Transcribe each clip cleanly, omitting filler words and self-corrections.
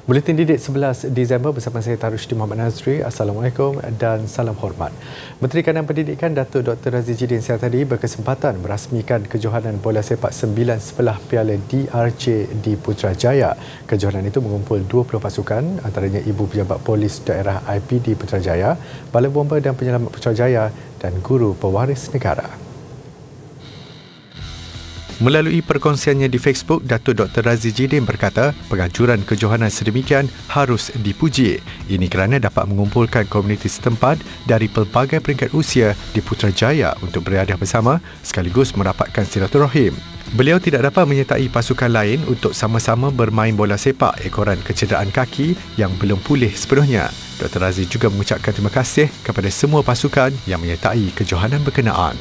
Buletin Didik 11 Disember bersama saya Tarushdi Muhammad Nazri. Assalamualaikum dan salam hormat. Menteri Kanan Pendidikan Datuk Dr. Razzie Jidin siang tadi berkesempatan merasmikan kejohanan bola sepak 9 sebelah Piala DRJ di Putrajaya. Kejohanan itu mengumpul 20 pasukan, antaranya Ibu Pejabat Polis Daerah IPD Putrajaya, Bala Bomba dan Penyelamat Putrajaya dan guru pewaris negara. Melalui perkongsiannya di Facebook, Datuk Dr. Razzie Jidin berkata, penganjuran kejohanan sedemikian harus dipuji. Ini kerana dapat mengumpulkan komuniti setempat dari pelbagai peringkat usia di Putrajaya untuk beriadah bersama sekaligus merapatkan silaturahim. Beliau tidak dapat menyertai pasukan lain untuk sama-sama bermain bola sepak ekoran kecederaan kaki yang belum pulih sepenuhnya. Dr. Razzie juga mengucapkan terima kasih kepada semua pasukan yang menyertai kejohanan berkenaan.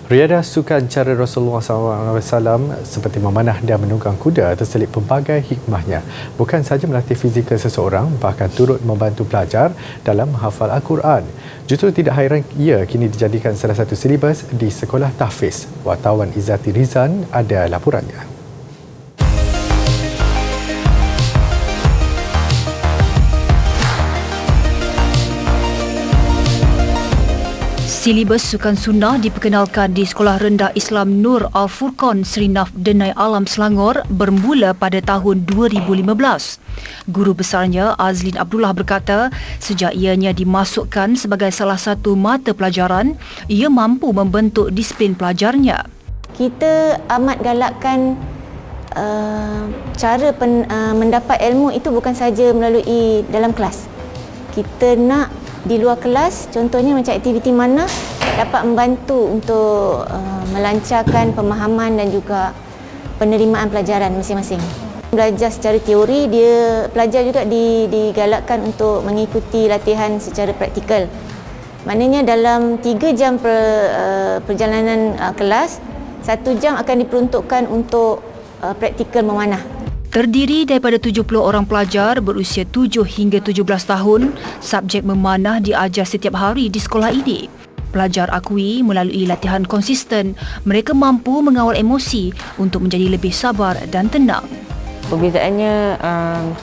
Riadah sukan cara Rasulullah SAW seperti memanah dan menunggang kuda terselip pelbagai hikmahnya. Bukan sahaja melatih fizikal seseorang, bahkan turut membantu pelajar dalam menghafal Al-Quran. Justru tidak hairan ia kini dijadikan salah satu silibus di sekolah tahfiz. Wartawan Izzati Rizan ada laporannya. Silibus sukan sunnah diperkenalkan di Sekolah Rendah Islam Nur Al-Furqan Serinaf Denai Alam Selangor bermula pada tahun 2015. Guru besarnya Azlin Abdullah berkata, sejak ianya dimasukkan sebagai salah satu mata pelajaran, ia mampu membentuk disiplin pelajarnya. Kita amat galakkan cara mendapat ilmu itu bukan saja melalui dalam kelas. Kita nak di luar kelas, contohnya macam aktiviti mana dapat membantu untuk melancarkan pemahaman dan juga penerimaan pelajaran masing-masing. Belajar secara teori, pelajar juga digalakkan untuk mengikuti latihan secara praktikal. Maknanya dalam 3 jam perjalanan kelas, 1 jam akan diperuntukkan untuk praktikal memanah. Terdiri daripada 70 orang pelajar berusia 7 hingga 17 tahun, subjek memanah diajar setiap hari di sekolah ini. Pelajar akui melalui latihan konsisten, mereka mampu mengawal emosi untuk menjadi lebih sabar dan tenang. Perbezaannya,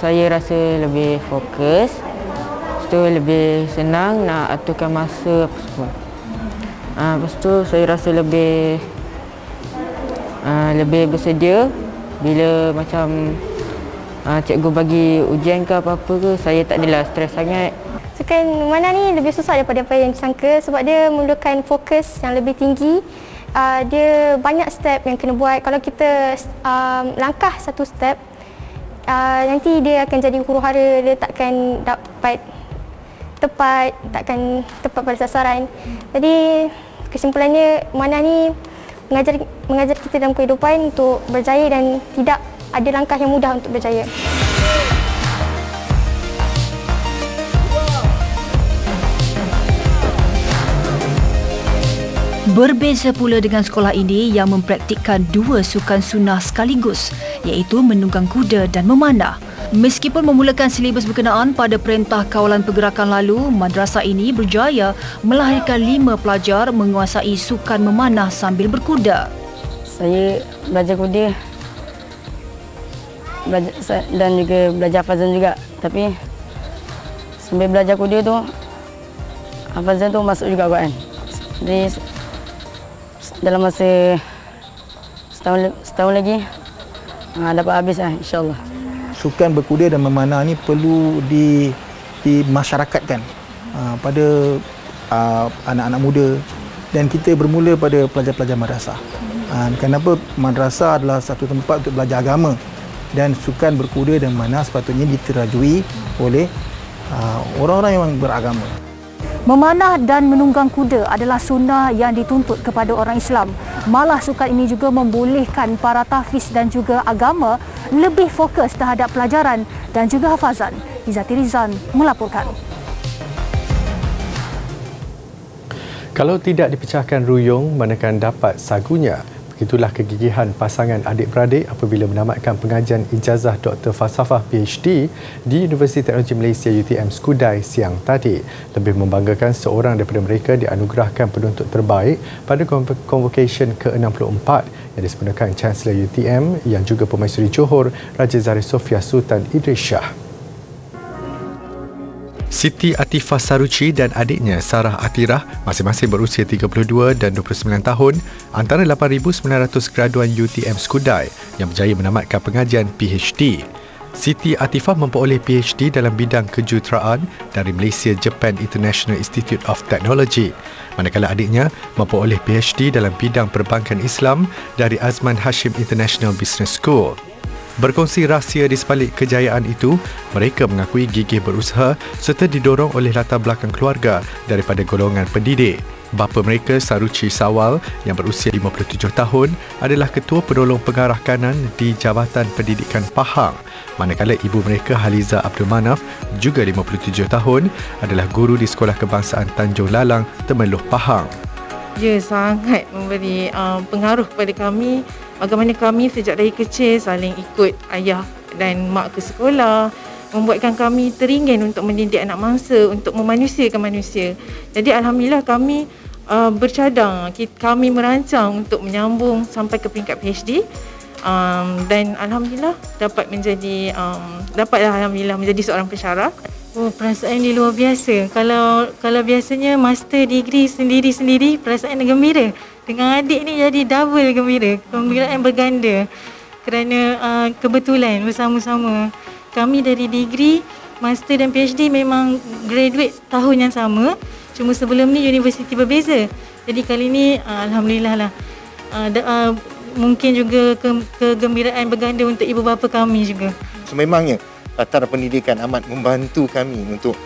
saya rasa lebih fokus, lebih senang nak aturkan masa apa semua. Lepas tu saya rasa lebih bersedia. Bila macam cikgu bagi ujian ke apa-apa ke, saya tak adalah stres sangat. Sukan memanah ni lebih susah daripada apa yang disangka sebab dia memerlukan fokus yang lebih tinggi. Dia banyak step yang kena buat. Kalau kita langkah satu step, nanti dia akan jadi huru-hara, dia takkan dapat takkan tepat pada sasaran. Jadi kesimpulannya, memanah ni mengajar kita dalam kehidupan untuk berjaya dan tidak ada langkah yang mudah untuk berjaya. Berbeza pula dengan sekolah ini yang mempraktikkan 2 sukan sunnah sekaligus, iaitu menunggang kuda dan memanah. Meskipun memulakan silibus berkenaan pada Perintah Kawalan Pergerakan lalu, madrasah ini berjaya melahirkan 5 pelajar menguasai sukan memanah sambil berkuda. Saya belajar kuda dan juga belajar hafazan juga. Tapi sambil belajar kuda tu, hafazan tu masuk juga Quran. Jadi dalam masa setahun lagi dapat habis insya-Allah. Sukan berkuda dan memanah ni perlu dimasyarakatkan pada anak-anak muda, dan kita bermula pada pelajar-pelajar madrasah. Kenapa madrasah adalah satu tempat untuk belajar agama, dan sukan berkuda dan memanah sepatutnya diterajui oleh orang-orang yang beragama. Memanah dan menunggang kuda adalah sunnah yang dituntut kepada orang Islam. Malah sukan ini juga membolehkan para tahfiz dan juga agama lebih fokus terhadap pelajaran dan juga hafazan. Izzati Rizan melaporkan. Kalau tidak dipecahkan ruyung, manakan dapat sagunya. Itulah kegigihan pasangan adik-beradik apabila menamatkan pengajian ijazah Dr. Falsafah PhD di Universiti Teknologi Malaysia UTM Skudai siang tadi. Lebih membanggakan, seorang daripada mereka dianugerahkan penuntut terbaik pada convocation ke-64 yang disempurnakan Chancellor UTM yang juga Permaisuri Johor Raja Zahri Sofia Sultan Idris Shah. Siti Atifah Saruci dan adiknya Sarah Atirah masing-masing berusia 32 dan 29 tahun, antara 8,900 graduan UTM Skudai yang berjaya menamatkan pengajian PhD. Siti Atifah memperoleh PhD dalam bidang kejuruteraan dari Malaysia Japan International Institute of Technology, manakala adiknya memperoleh PhD dalam bidang perbankan Islam dari Azman Hashim International Business School. Berkongsi rahsia di sebalik kejayaan itu, mereka mengakui gigih berusaha serta didorong oleh latar belakang keluarga daripada golongan pendidik. Bapa mereka, Saruci Sawal, yang berusia 57 tahun, adalah Ketua Penolong Pengarah Kanan di Jabatan Pendidikan Pahang, manakala ibu mereka, Haliza Abdul Manaf, juga 57 tahun, adalah guru di Sekolah Kebangsaan Tanjung Lalang, Temeloh, Pahang. Dia sangat memberi pengaruh kepada kami. Bagaimana kami sejak dari kecil saling ikut ayah dan mak ke sekolah, membuatkan kami teringin untuk mendidik anak mangsa, untuk memanusiakan manusia. Jadi Alhamdulillah kami bercadang, kami merancang untuk menyambung sampai ke peringkat PhD. Dan Alhamdulillah dapatlah Alhamdulillah menjadi seorang pensyarah. Perasaan ni luar biasa. Kalau biasanya master degree sendiri-sendiri, perasaan gembira. Dengan adik ni jadi double gembira. Kegembiraan berganda. Kerana kebetulan bersama-sama. Kami dari degree, master dan PhD memang graduate tahun yang sama. Cuma sebelum ni universiti berbeza. Jadi kali ni Alhamdulillah lah. Mungkin juga kegembiraan berganda untuk ibu bapa kami juga. Sememangnya latar pendidikan amat membantu kami untuk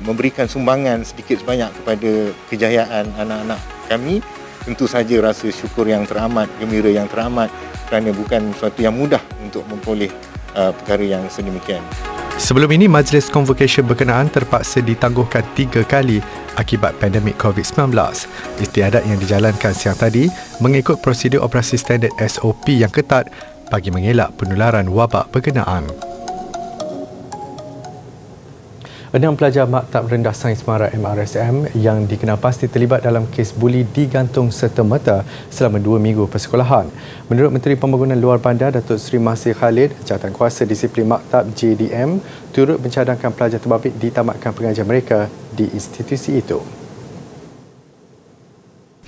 memberikan sumbangan sedikit sebanyak kepada kejayaan anak-anak kami. Tentu saja rasa syukur yang teramat, gembira yang teramat, kerana bukan sesuatu yang mudah untuk memperoleh perkara yang sedemikian. Sebelum ini, majlis convocation berkenaan terpaksa ditangguhkan 3 kali akibat pandemik COVID-19. Istiadat yang dijalankan siang tadi mengikut prosedur operasi standard SOP yang ketat bagi mengelak penularan wabak berkenaan. 6 pelajar Maktab Rendah Sains Mara MRSM yang dikenal pasti terlibat dalam kes buli digantung serta-merta selama 2 minggu persekolahan. Menurut Menteri Pembangunan Luar Bandar Datuk Seri Masih Khalid, Jawatankuasa Disiplin Maktab JDM turut mencadangkan pelajar terbabit ditamatkan pengajian mereka di institusi itu.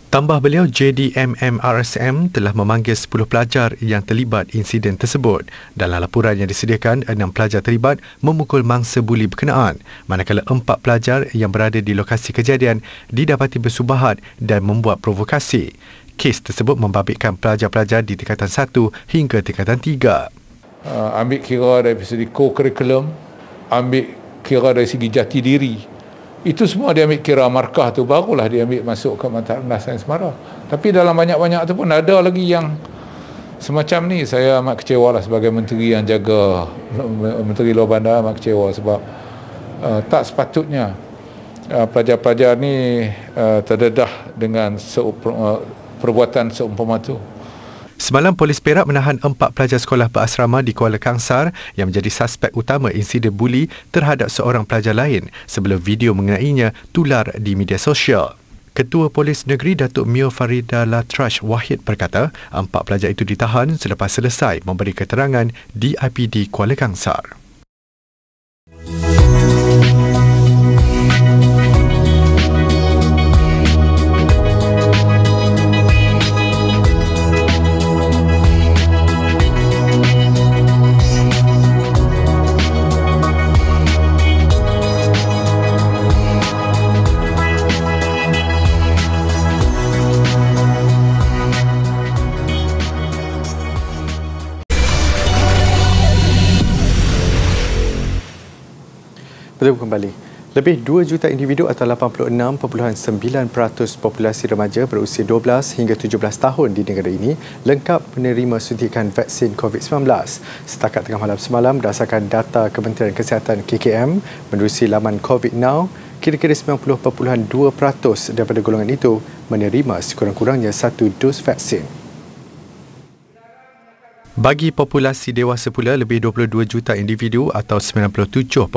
Tambah beliau, JDM MRSM telah memanggil 10 pelajar yang terlibat insiden tersebut. Dalam laporan yang disediakan, 6 pelajar terlibat memukul mangsa buli berkenaan, manakala 4 pelajar yang berada di lokasi kejadian didapati bersubahat dan membuat provokasi. Kes tersebut membabitkan pelajar-pelajar di tingkatan 1 hingga tingkatan 3. Ambil kira dari segi co-curriculum, ambil kira dari segi jati diri. Itu semua dia ambil kira markah tu, barulah dia ambil masuk ke Maktab Rendah Sains Mara. Tapi dalam banyak-banyak tu pun ada lagi yang semacam ni. Saya amat kecewa lah sebagai menteri yang jaga, Menteri Luar Bandar amat kecewa sebab tak sepatutnya pelajar-pelajar ni terdedah dengan perbuatan seumpama tu. Semalam, polis Perak menahan 4 pelajar sekolah berasrama di Kuala Kangsar yang menjadi suspek utama insiden buli terhadap seorang pelajar lain sebelum video mengenainya tular di media sosial. Ketua Polis Negeri Datuk Mio Farida Latrash Wahid berkata, 4 pelajar itu ditahan selepas selesai memberi keterangan di IPD Kuala Kangsar. Bertemu kembali. Lebih 2 juta individu atau 86.9% populasi remaja berusia 12 hingga 17 tahun di negara ini lengkap menerima suntikan vaksin COVID-19. Setakat tengah malam semalam, berdasarkan data Kementerian Kesihatan KKM menerusi laman COVID Now, kira-kira 90.2% daripada golongan itu menerima sekurang-kurangnya 1 dos vaksin. Bagi populasi dewasa pula, lebih 22 juta individu atau 97.2%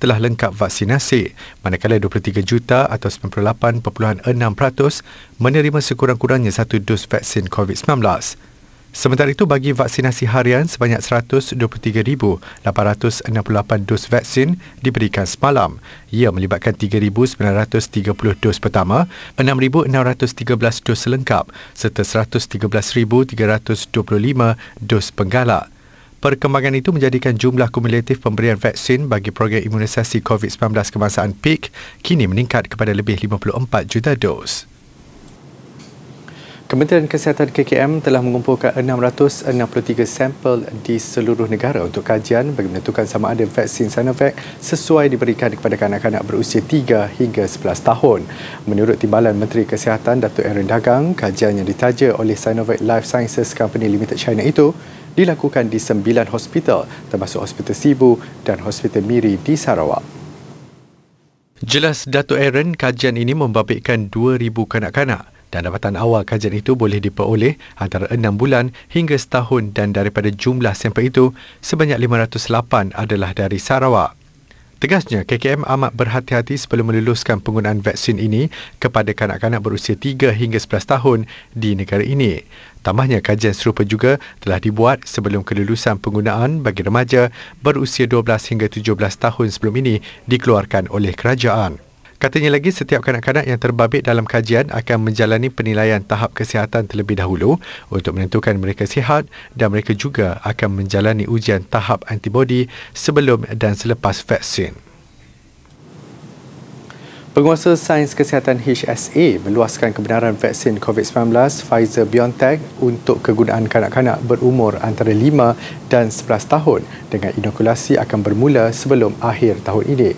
telah lengkap vaksinasi, manakala 23 juta atau 98.6% menerima sekurang-kurangnya satu dos vaksin COVID-19. Sementara itu, bagi vaksinasi harian, sebanyak 123,868 dos vaksin diberikan semalam. Ia melibatkan 3,930 dos pertama, 6,613 dos selengkap serta 113,325 dos penggalak. Perkembangan itu menjadikan jumlah kumulatif pemberian vaksin bagi program imunisasi COVID-19 kebangsaan PIK kini meningkat kepada lebih 54 juta dos. Kementerian Kesihatan KKM telah mengumpulkan 663 sampel di seluruh negara untuk kajian bagi menentukan sama ada vaksin Sinovac sesuai diberikan kepada kanak-kanak berusia 3 hingga 11 tahun. Menurut Timbalan Menteri Kesihatan Datuk Aaron Dagang, kajian yang ditaja oleh Sinovac Life Sciences Company Limited China itu dilakukan di 9 hospital termasuk Hospital Sibu dan Hospital Miri di Sarawak. Jelas Datuk Aaron, kajian ini membabitkan 2,000 kanak-kanak. Dan dapatan awal kajian itu boleh diperoleh antara 6 bulan hingga setahun dan daripada jumlah sampel itu, sebanyak 508 adalah dari Sarawak. Tegasnya, KKM amat berhati-hati sebelum meluluskan penggunaan vaksin ini kepada kanak-kanak berusia 3 hingga 11 tahun di negara ini. Tambahnya, kajian serupa juga telah dibuat sebelum kelulusan penggunaan bagi remaja berusia 12 hingga 17 tahun sebelum ini dikeluarkan oleh kerajaan. Katanya lagi, setiap kanak-kanak yang terbabit dalam kajian akan menjalani penilaian tahap kesihatan terlebih dahulu untuk menentukan mereka sihat dan mereka juga akan menjalani ujian tahap antibodi sebelum dan selepas vaksin. Penguasa Sains Kesihatan HSA meluaskan kebenaran vaksin COVID-19 Pfizer-BioNTech untuk kegunaan kanak-kanak berumur antara 5 dan 11 tahun dengan inokulasi akan bermula sebelum akhir tahun ini.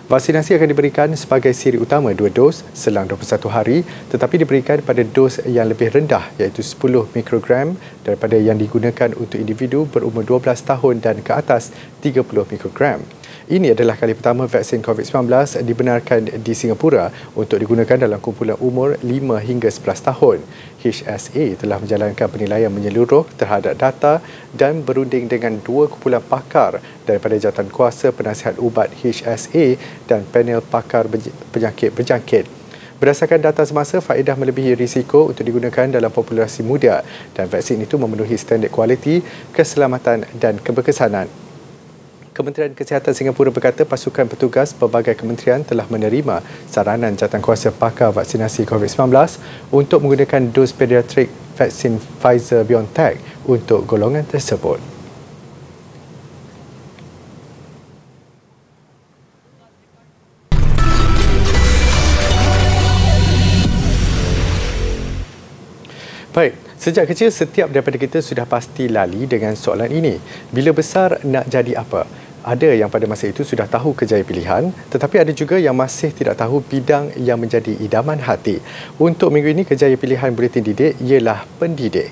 Vaksinasi akan diberikan sebagai siri utama 2 dos selang 21 hari tetapi diberikan pada dos yang lebih rendah iaitu 10 mikrogram daripada yang digunakan untuk individu berumur 12 tahun dan ke atas 30 mikrogram. Ini adalah kali pertama vaksin COVID-19 dibenarkan di Singapura untuk digunakan dalam kumpulan umur 5 hingga 11 tahun. HSA telah menjalankan penilaian menyeluruh terhadap data dan berunding dengan 2 kumpulan pakar daripada Jawatankuasa Penasihat Ubat HSA dan panel pakar penyakit berjangkit. Berdasarkan data semasa, faedah melebihi risiko untuk digunakan dalam populasi muda dan vaksin itu memenuhi standard kualiti, keselamatan dan keberkesanan. Kementerian Kesihatan Singapura berkata pasukan petugas pelbagai kementerian telah menerima saranan jawatankuasa pakar vaksinasi COVID-19 untuk menggunakan dos pediatrik vaksin Pfizer-BioNTech untuk golongan tersebut. Baik, sejak kecil setiap daripada kita sudah pasti lali dengan soalan ini. Bila besar nak jadi apa? Ada yang pada masa itu sudah tahu kerjaya pilihan, tetapi ada juga yang masih tidak tahu bidang yang menjadi idaman hati. Untuk minggu ini, kerjaya pilihan Buletin Didik ialah pendidik.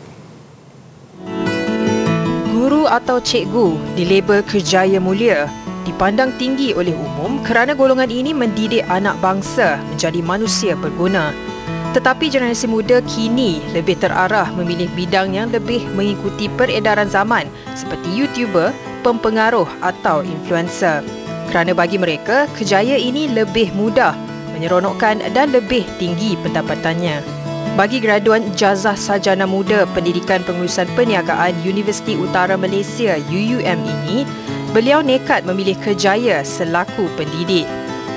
Guru atau cikgu dilabel kerjaya mulia, dipandang tinggi oleh umum kerana golongan ini mendidik anak bangsa menjadi manusia berguna. Tetapi generasi muda kini lebih terarah memilih bidang yang lebih mengikuti peredaran zaman seperti YouTuber, pempengaruh atau influencer. Kerana bagi mereka, kerjaya ini lebih mudah, menyeronokkan dan lebih tinggi pendapatannya. Bagi graduan Ijazah Sarjana Muda Pendidikan Pengurusan Perniagaan Universiti Utara Malaysia UUM ini, beliau nekat memilih kerjaya selaku pendidik.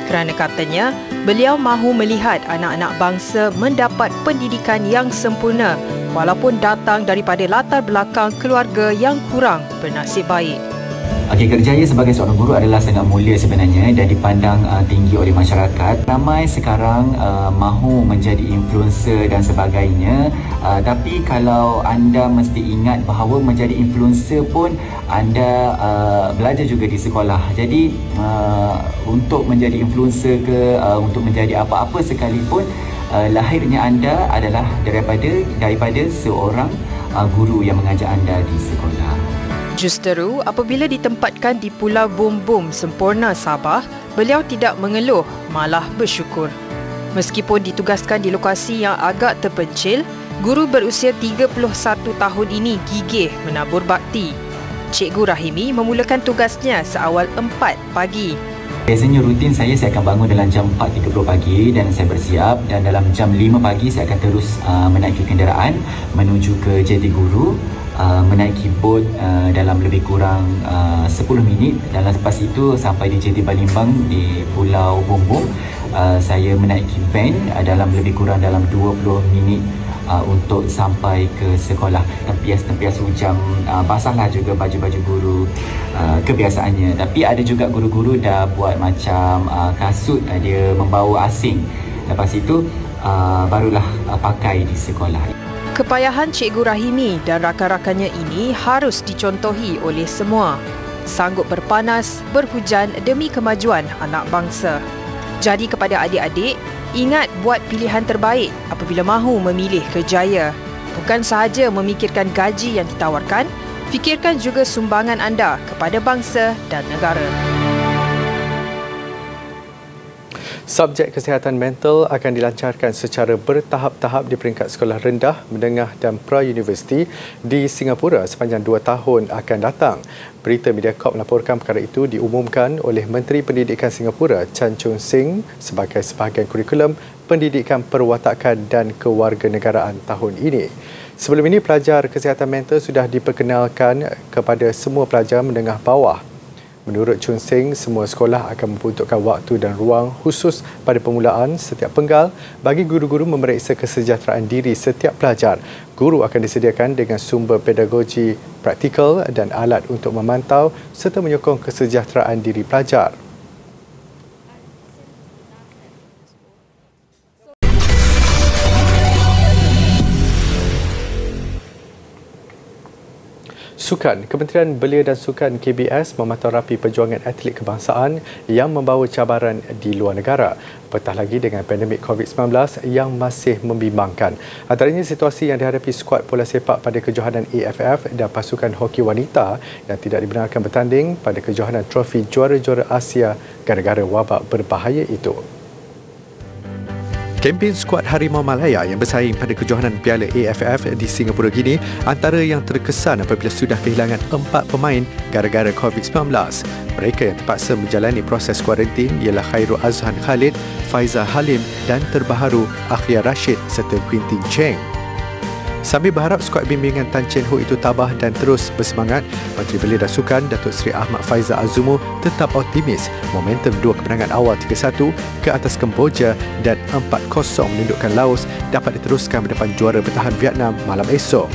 Kerana katanya, beliau mahu melihat anak-anak bangsa mendapat pendidikan yang sempurna walaupun datang daripada latar belakang keluarga yang kurang bernasib baik. Kerjaya sebagai seorang guru adalah sangat mulia sebenarnya dan dipandang tinggi oleh masyarakat. Ramai sekarang mahu menjadi influencer dan sebagainya. Tapi kalau anda mesti ingat bahawa menjadi influencer pun anda belajar juga di sekolah. Jadi untuk menjadi influencer ke untuk menjadi apa-apa sekalipun, lahirnya anda adalah daripada seorang guru yang mengajar anda di sekolah. Justeru, apabila ditempatkan di Pulau Bum Bum sempurna Sabah, beliau tidak mengeluh, malah bersyukur. Meskipun ditugaskan di lokasi yang agak terpencil, Guru berusia 31 tahun ini gigih menabur bakti. Cikgu Rahimi memulakan tugasnya seawal 4 pagi. Biasanya rutin saya akan bangun dalam jam 4.30 pagi dan saya bersiap, dan dalam jam 5 pagi saya akan terus menaiki kenderaan menuju ke Jeti Guru, menaiki bot dalam lebih kurang 10 minit, dan lepas itu sampai di Jeti Balimbang di Pulau Bumbung, saya menaiki van dalam lebih kurang dalam 20 minit untuk sampai ke sekolah. Tempias hujam, basahlah juga baju-baju guru kebiasaannya. Tapi ada juga guru-guru dah buat macam kasut dia membawa asing. Lepas itu barulah pakai di sekolah. Kepayahan Cikgu Rahimi dan rakan-rakannya ini harus dicontohi oleh semua. Sanggup berpanas, berhujan demi kemajuan anak bangsa. Jadi kepada adik-adik, ingat buat pilihan terbaik apabila mahu memilih kerjaya. Bukan sahaja memikirkan gaji yang ditawarkan, fikirkan juga sumbangan anda kepada bangsa dan negara. Subjek kesihatan mental akan dilancarkan secara bertahap-tahap di peringkat sekolah rendah, menengah dan pra-universiti di Singapura sepanjang 2 tahun akan datang. Berita Mediacorp melaporkan perkara itu diumumkan oleh Menteri Pendidikan Singapura Chan Chun Sing sebagai sebahagian kurikulum pendidikan perwatakan dan kewarganegaraan tahun ini. Sebelum ini, pelajar kesihatan mental sudah diperkenalkan kepada semua pelajar menengah bawah. Menurut Chun Sing, semua sekolah akan memperuntukkan waktu dan ruang khusus pada permulaan setiap penggal bagi guru-guru memeriksa kesejahteraan diri setiap pelajar. Guru akan disediakan dengan sumber pedagogi praktikal dan alat untuk memantau serta menyokong kesejahteraan diri pelajar. Sukan, Kementerian Belia dan Sukan KBS memantau rapi perjuangan atlet kebangsaan yang membawa cabaran di luar negara. Apatah lagi dengan pandemik COVID-19 yang masih membimbangkan. Antaranya situasi yang dihadapi skuad bola sepak pada kejohanan AFF dan pasukan hoki wanita yang tidak dibenarkan bertanding pada kejohanan trofi juara-juara Asia gara-gara wabak berbahaya itu. Kempen skuad Harimau Malaya yang bersaing pada kejohanan Piala AFF di Singapura Gini antara yang terkesan apabila sudah kehilangan 4 pemain gara-gara COVID-19. Mereka yang terpaksa menjalani proses kuarantin ialah Khairul Azhan Khalid, Faizal Halim dan terbaharu Akhia Rashid serta Quintin Cheng. Sambil berharap skuad bimbingan Tan Chen Ho itu tabah dan terus bersemangat, Menteri Belia dan Sukan Datuk Seri Ahmad Faizal Azumu tetap optimis momentum 2 kemenangan awal 3-1 ke atas Kemboja dan 4-0 menundukkan Laos dapat diteruskan berdepan juara bertahan Vietnam malam esok.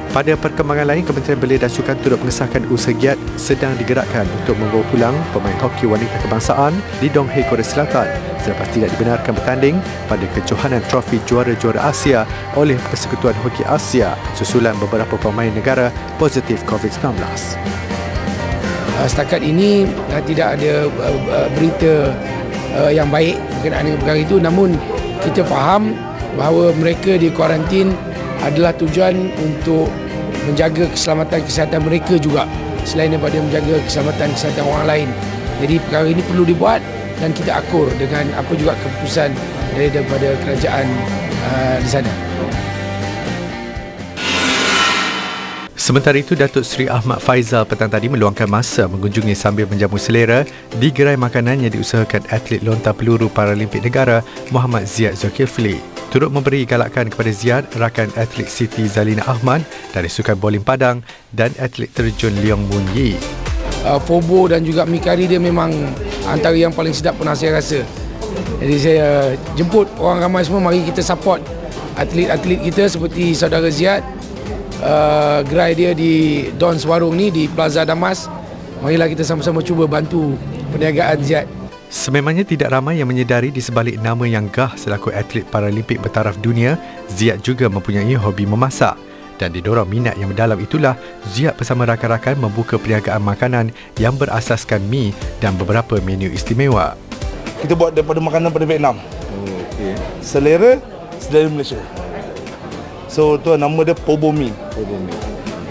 Pada perkembangan lain, Kementerian Belia dan Sukan turut mengesahkan usaha giat sedang digerakkan untuk membawa pulang pemain hoki wanita kebangsaan di Dong Hae, Korea Selatan selepas tidak dibenarkan bertanding pada kejohanan trofi juara-juara Asia oleh Persekutuan Hoki Asia susulan beberapa pemain negara positif COVID-19. Setakat ini tidak ada berita yang baik berkenaan dengan perkara itu, namun kita faham bahawa mereka di kuarantin adalah tujuan untuk menjaga keselamatan kesihatan mereka juga selain daripada menjaga keselamatan kesihatan orang lain. Jadi perkara ini perlu dibuat dan kita akur dengan apa juga keputusan daripada kerajaan di sana. Sementara itu, Datuk Seri Ahmad Faizal petang tadi meluangkan masa mengunjungi sambil menjamu selera di gerai makanan yang diusahakan atlet lontar peluru Paralimpik Negara Muhammad Ziyad Zulkifli. Turut memberi galakan kepada Ziyad, rakan atlet Siti Zalina Ahmad dari Sukan Bowling Padang dan atlet terjun Leong Moon Yi. Fobo dan juga Mikari dia memang antara yang paling sedap pernah saya rasa. Jadi saya jemput orang ramai semua, mari kita support atlet-atlet kita seperti saudara Ziyad. Gerai dia di Don's Warung ni di Plaza Damas. Marilah kita sama-sama cuba bantu perniagaan Ziyad. Sememangnya tidak ramai yang menyedari di sebalik nama yang gah selaku atlet Paralimpik bertaraf dunia, Ziyad juga mempunyai hobi memasak. Dan didorong minat yang mendalam itulah, Ziyad bersama rakan-rakan membuka perniagaan makanan yang berasaskan mi dan beberapa menu istimewa. Kita buat daripada makanan pada Vietnam. Selera Malaysia. So tu nama dia Pobo Mi.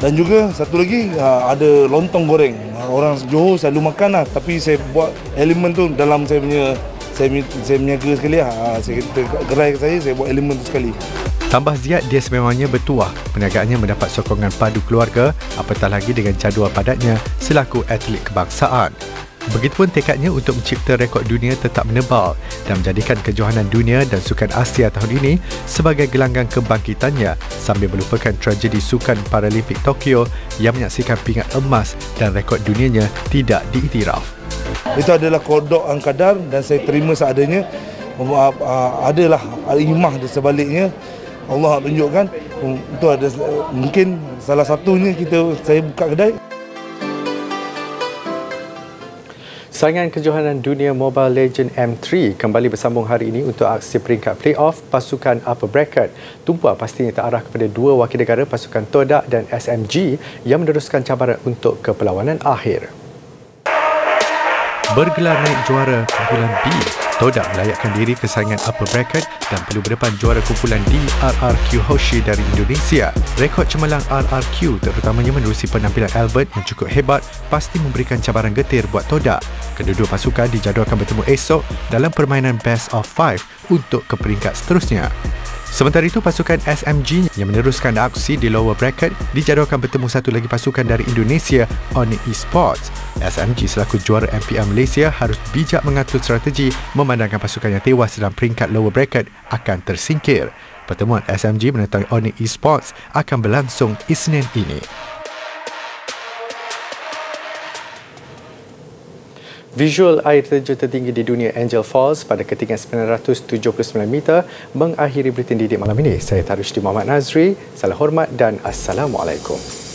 Dan juga satu lagi ada lontong goreng. Orang Johor selalu makan lah, tapi saya buat elemen tu dalam saya berniaga sekali lah. Saya gerai saya buat elemen tu sekali. Tambah Ziad, dia sememangnya bertuah perniagaannya mendapat sokongan padu keluarga, apatah lagi dengan jadual padatnya selaku atlet kebangsaan. Begitupun tekadnya untuk mencipta rekod dunia tetap menebal dan menjadikan kejohanan dunia dan Sukan Asia tahun ini sebagai gelanggang kebangkitannya sambil melupakan tragedi Sukan Paralimpik Tokyo yang menyaksikan pingat emas dan rekod dunianya tidak diiktiraf. Itu adalah kodok Al-Qadar dan saya terima seadanya. Adalah hikmah di sebaliknya. Allah tunjukkan itu ada, mungkin salah satunya saya buka kedai. Saingan kejohanan dunia Mobile Legend M3 kembali bersambung hari ini untuk aksi peringkat play-off pasukan upper bracket. Tumpuan pastinya terarah kepada dua wakil negara pasukan Todak dan SMG yang meneruskan cabaran untuk ke perlawanan akhir. Bergelar naik juara kumpulan B, Todak melayakkan diri ke saingan upper bracket dan perlu berdepan juara kumpulan D RRQ Hoshi dari Indonesia. Rekod cemerlang RRQ terutamanya menerusi penampilan Albert yang cukup hebat pasti memberikan cabaran getir buat Todak. Kedua-dua pasukan dijadualkan bertemu esok dalam permainan Best of 5 untuk ke peringkat seterusnya. Sementara itu, pasukan SMG yang meneruskan aksi di lower bracket dijadualkan bertemu satu lagi pasukan dari Indonesia, Onyx Esports. SMG selaku juara MPL Malaysia harus bijak mengatur strategi memandangkan pasukan yang tewas dalam peringkat lower bracket akan tersingkir. Pertemuan SMG menentang Onyx Esports akan berlangsung Isnin ini. Visual air terjun tertinggi di dunia Angel Falls pada ketinggian 979 meter mengakhiri buletin didik malam ini. Saya Tarushdie Muhammad Nazri. Salam hormat dan Assalamualaikum.